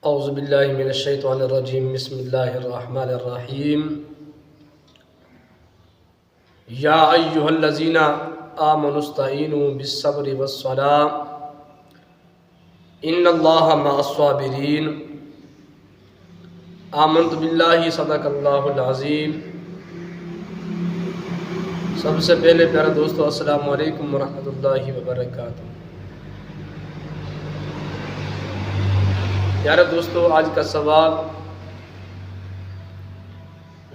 اعوذ باللہ من الشیطان الرجیم بسم اللہ الرحمن الرحیم یا ایہا الذین آمنوا استعینوا بالصبر والصلاۃ ان اللہ مع الصابرین آمنت باللہ صدق اللہ العظیم۔ سب سے پہلے پیارے دوستو السلام علیکم ورحمۃ اللہ وبرکاتہ۔ پیارے دوستو، آج کا سوال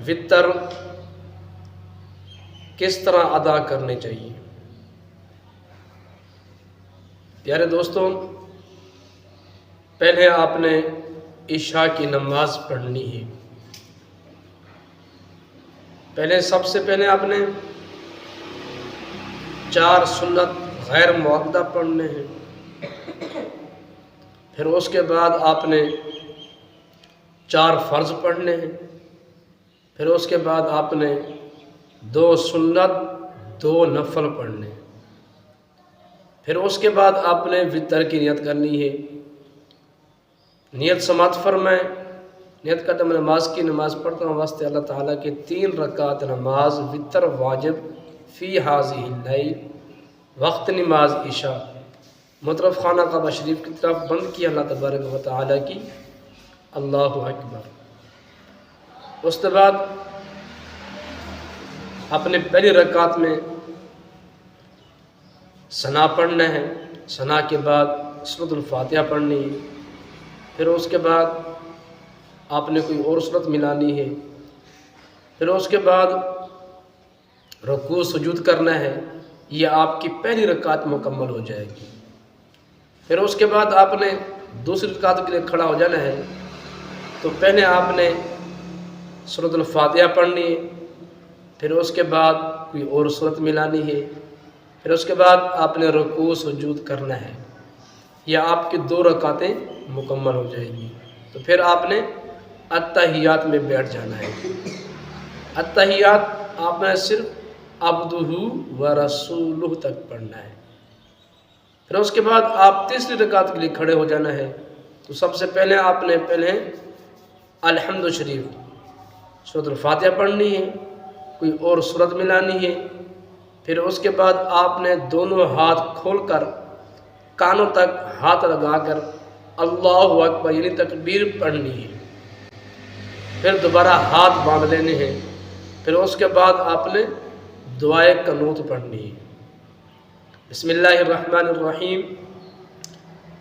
وتر کس طرح ادا کرنے چاہیے۔ پیارے دوستو، پہلے آپ نے عشاء کی نماز پڑھنی ہے۔ سب سے پہلے آپ نے 4 سنت غیر مؤکدہ پڑھنے ہیں، پھر اس کے بعد آپ نے 4 فرض پڑھنے ہیں، پھر اس کے بعد آپ نے 2 سنت 2 نفل پڑھنے ہیں، پھر اس کے بعد آپ نے وتر کی نیت کرنی ہے۔ نیت سماعت فرمائیں۔ نیت کرتے میں نماز پڑھتا ہوں واسطے اللہ تعالیٰ کے 3 رکعت نماز وتر واجب فی حاضی اللیل، وقت نماز عشاء، مطرف خانہ کعبہ شریف کی طرف بند کیا اللہ تبارک و تعالیٰ کی، اللہ اکبر۔ اس کے بعد اپنے پہلی رکعت میں ثنا پڑھنا ہے، ثنا کے بعد سورۃ الفاتحہ پڑھنی ہے، پھر اس کے بعد آپ نے کوئی اور سورت ملانی ہے، پھر اس کے بعد رکوع سجود کرنا ہے۔ یہ آپ کی پہلی رکعت مکمل ہو جائے گی۔ پھر اس کے بعد آپ نے دوسری رکعت کے لیے کھڑا ہو جانا ہے، تو پہلے آپ نے سورۃ الفاتحہ پڑھنی ہے، پھر اس کے بعد کوئی اور سورت ملانی ہے، پھر اس کے بعد آپ نے رکوع سجود کرنا ہے۔ یہ آپ کی 2 رکعتیں مکمل ہو جائیں گی۔ تو پھر آپ نے اتحیات میں بیٹھ جانا ہے۔ اتحیات آپ نے صرف عبدہ و رسولہ تک پڑھنا ہے۔ پھر اس کے بعد آپ تیسری رکعت کے لیے کھڑے ہو جانا ہے۔ تو سب سے پہلے آپ نے الحمد شریف سورۃ الفاتحہ پڑھنی ہے، کوئی اور سورت ملانی ہے، پھر اس کے بعد آپ نے دونوں ہاتھ کھول کر کانوں تک ہاتھ لگا کر اللہ اکبر یعنی تکبیر پڑھنی ہے، پھر دوبارہ ہاتھ باندھ لینے ہیں، پھر اس کے بعد آپ نے دعائے قنوت پڑھنی ہے۔ بسم اللہ الرحمن الرحیم،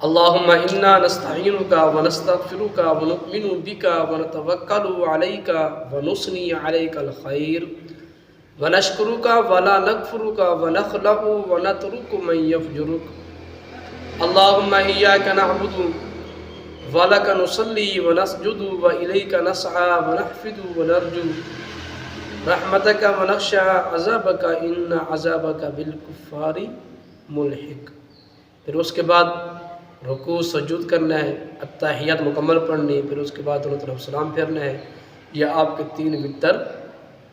اللہم انا نستعینک ونستغفرک ونؤمن بک ونتوکل علیک ونثنی علیک الخیر ونشکرک ولا نکفرک ونخلع ونترک من یفجرک، اللہم ایاک نعبد ولک نصلی ونسجد والیک نسعی ونحفظ ونرجو رحمتک ونخشى عذابک ان عذابک بالکفار ملحق۔ پھر اس کے بعد رکوع سجود کرنا ہے، اتحیات مکمل پڑھنی، پھر اس کے بعد دونوں طرف سلام پھیرنا ہے۔ یہ آپ کے 3 وتر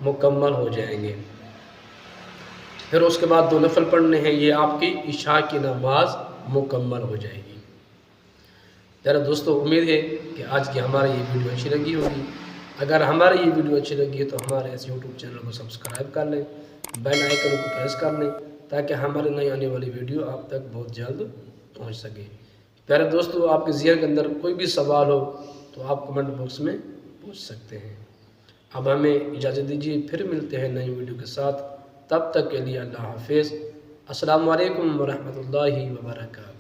مکمل ہو جائیں گے۔ پھر اس کے بعد 2 نفل پڑھنے ہیں، یہ آپ کی عشاء کی نماز مکمل ہو جائے گی۔ پیارے دوستو، امید ہے کہ آج کی ہماری یہ ویڈیو اچھی لگی ہوگی۔ اگر ہماری یہ ویڈیو اچھی لگی ہے تو ہمارے اس یوٹیوب چینل کو سبسکرائب کر لیں، بیل آئیکن کو پریس کر لیں تاکہ ہمارے نئی آنے والی ویڈیو آپ تک بہت جلد پہنچ سکے۔ پیارے دوستو، آپ کے ذہن کے اندر کوئی بھی سوال ہو تو آپ کمنٹ باکس میں پوچھ سکتے ہیں۔ اب ہمیں اجازت دیجیے، پھر ملتے ہیں نئی ویڈیو کے ساتھ، تب تک کے لیے اللہ حافظ۔ السلام علیکم ورحمۃ اللہ وبرکاتہ۔